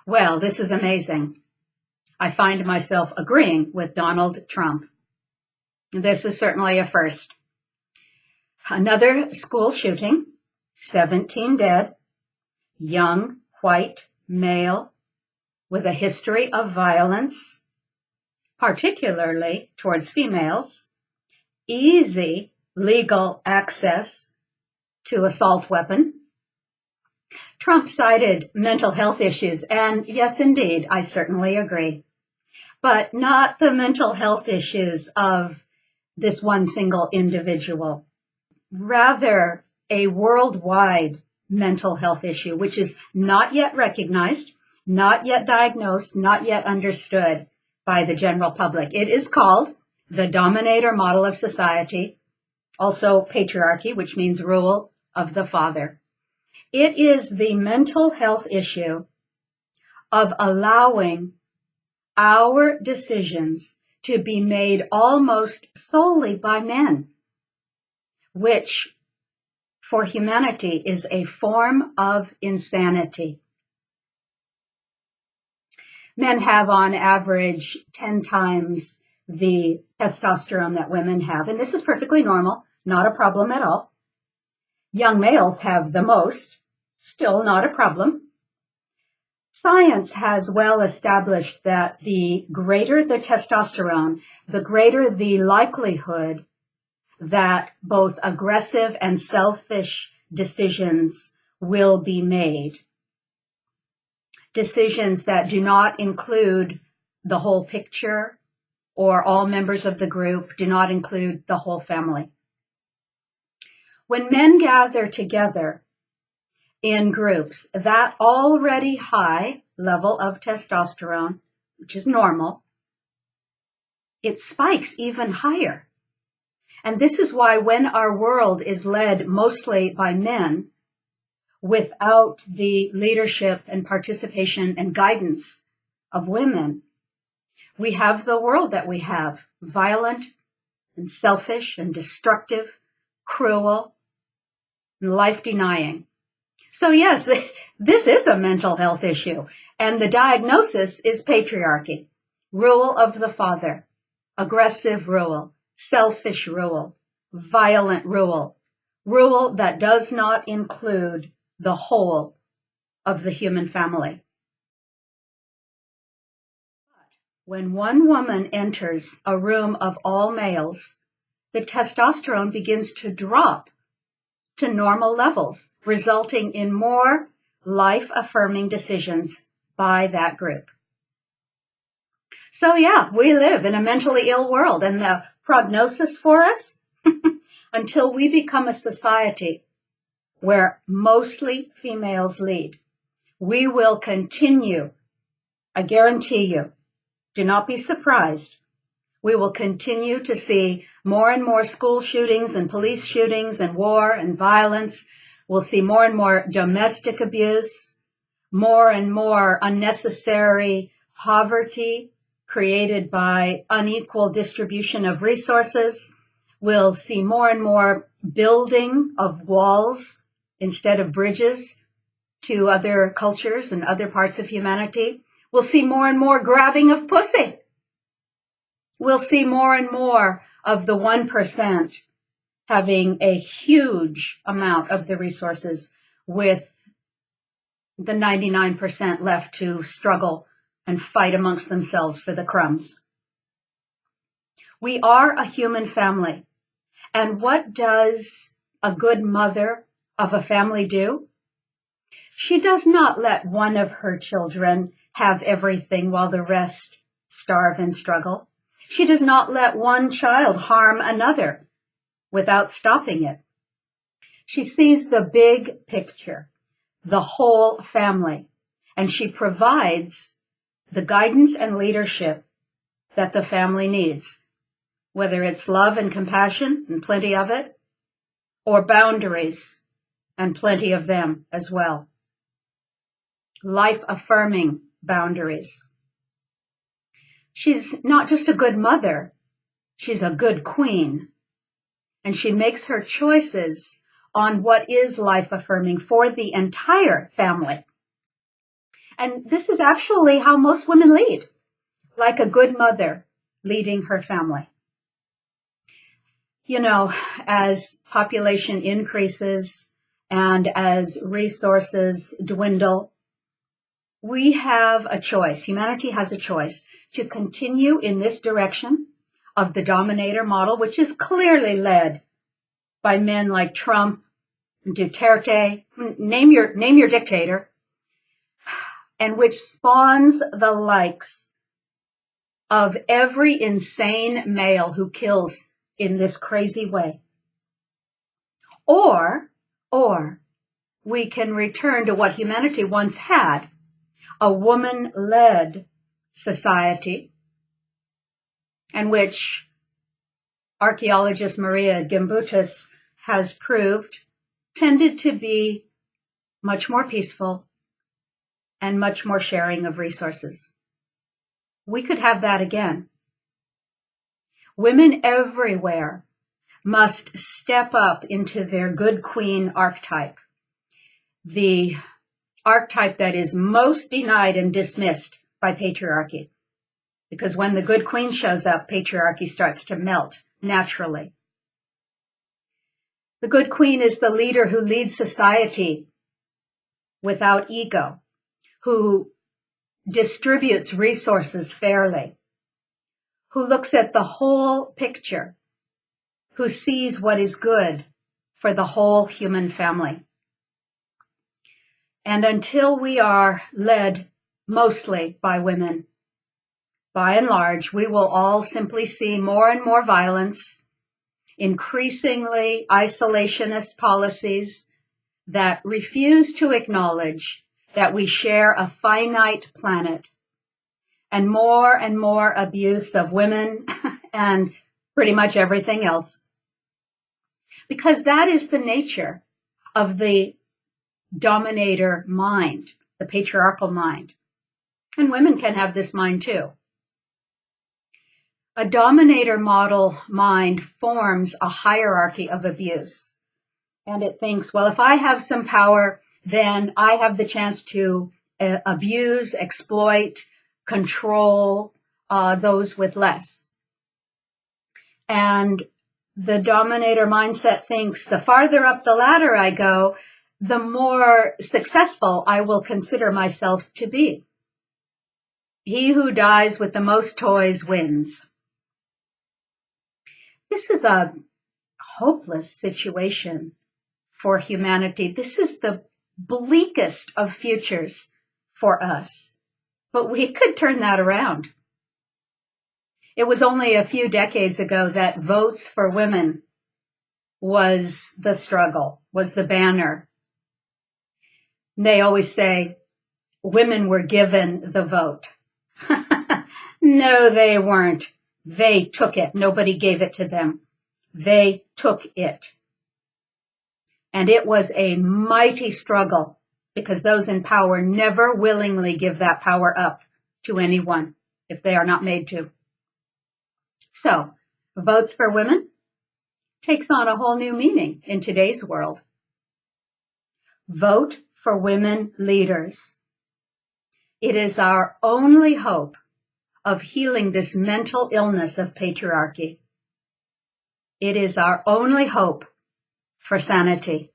Well, this is amazing. I find myself agreeing with Donald Trump. This is certainly a first. Another school shooting, 17 dead, young, white, male, with a history of violence, particularly towards females, easy legal access to assault weapon. Trump cited mental health issues, and yes, indeed, I certainly agree, but not the mental health issues of this one single individual, rather a worldwide mental health issue, which is not yet recognized, not yet diagnosed, not yet understood by the general public. It is called the dominator model of society, also patriarchy, which means rule of the father. It is the mental health issue of allowing our decisions to be made almost solely by men, which for humanity is a form of insanity. Men have on average 10 times the testosterone that women have, and this is perfectly normal, not a problem at all. Young males have the most, still not a problem. Science has well established that the greater the testosterone, the greater the likelihood that both aggressive and selfish decisions will be made. Decisions that do not include the whole picture or all members of the group, do not include the whole family. When men gather together in groups, that already high level of testosterone, which is normal, it spikes even higher. And this is why when our world is led mostly by men, without the leadership and participation and guidance of women, we have the world that we have, violent and selfish and destructive, cruel, and life-denying. So yes, this is a mental health issue, and the diagnosis is patriarchy, rule of the father, aggressive rule, selfish rule, violent rule, rule that does not include the whole of the human family. When one woman enters a room of all males, the testosterone begins to drop to normal levels, resulting in more life-affirming decisions by that group. So yeah, we live in a mentally ill world, and the prognosis for us, until we become a society where mostly females lead, we will continue, I guarantee you, do not be surprised, we will continue to see more and more school shootings and police shootings and war and violence. We'll see more and more domestic abuse, more and more unnecessary poverty created by unequal distribution of resources. We'll see more and more building of walls instead of bridges to other cultures and other parts of humanity. We'll see more and more grabbing of pussy. We'll see more and more of the 1% having a huge amount of the resources, with the 99% left to struggle and fight amongst themselves for the crumbs. We are a human family. And what does a good mother of a family do? She does not let one of her children have everything while the rest starve and struggle. She does not let one child harm another without stopping it. She sees the big picture, the whole family, and she provides the guidance and leadership that the family needs, whether it's love and compassion and plenty of it, or boundaries and plenty of them as well. Life-affirming boundaries. She's not just a good mother, she's a good queen. And she makes her choices on what is life-affirming for the entire family. And this is actually how most women lead, like a good mother leading her family. You know, as population increases and as resources dwindle, we have a choice. Humanity has a choice to continue in this direction of the dominator model, which is clearly led by men like Trump, Duterte, name your dictator, and which spawns the likes of every insane male who kills in this crazy way. Or we can return to what humanity once had, a woman-led society, and which archaeologist Maria Gimbutas has proved tended to be much more peaceful and much more sharing of resources. We could have that again. Women everywhere must step up into their good queen archetype, the archetype that is most denied and dismissed by patriarchy. Because when the good queen shows up, patriarchy starts to melt naturally. The good queen is the leader who leads society without ego, who distributes resources fairly, who looks at the whole picture, who sees what is good for the whole human family. And until we are led mostly by women, by and large, we will all simply see more and more violence, increasingly isolationist policies that refuse to acknowledge that we share a finite planet, and more abuse of women and pretty much everything else. Because that is the nature of the dominator mind, the patriarchal mind. And women can have this mind too. A dominator model mind forms a hierarchy of abuse. And it thinks, well, if I have some power, then I have the chance to abuse, exploit, control those with less. And the dominator mindset thinks the farther up the ladder I go, the more successful I will consider myself to be. He who dies with the most toys wins. This is a hopeless situation for humanity. This is the bleakest of futures for us. But we could turn that around. It was only a few decades ago that votes for women was the struggle, was the banner. They always say women were given the vote. No, they weren't. They took it. Nobody gave it to them. They took it. And it was a mighty struggle because those in power never willingly give that power up to anyone if they are not made to. So, votes for women takes on a whole new meaning in today's world. Vote for women leaders. It is our only hope of healing this mental illness of patriarchy. It is our only hope for sanity.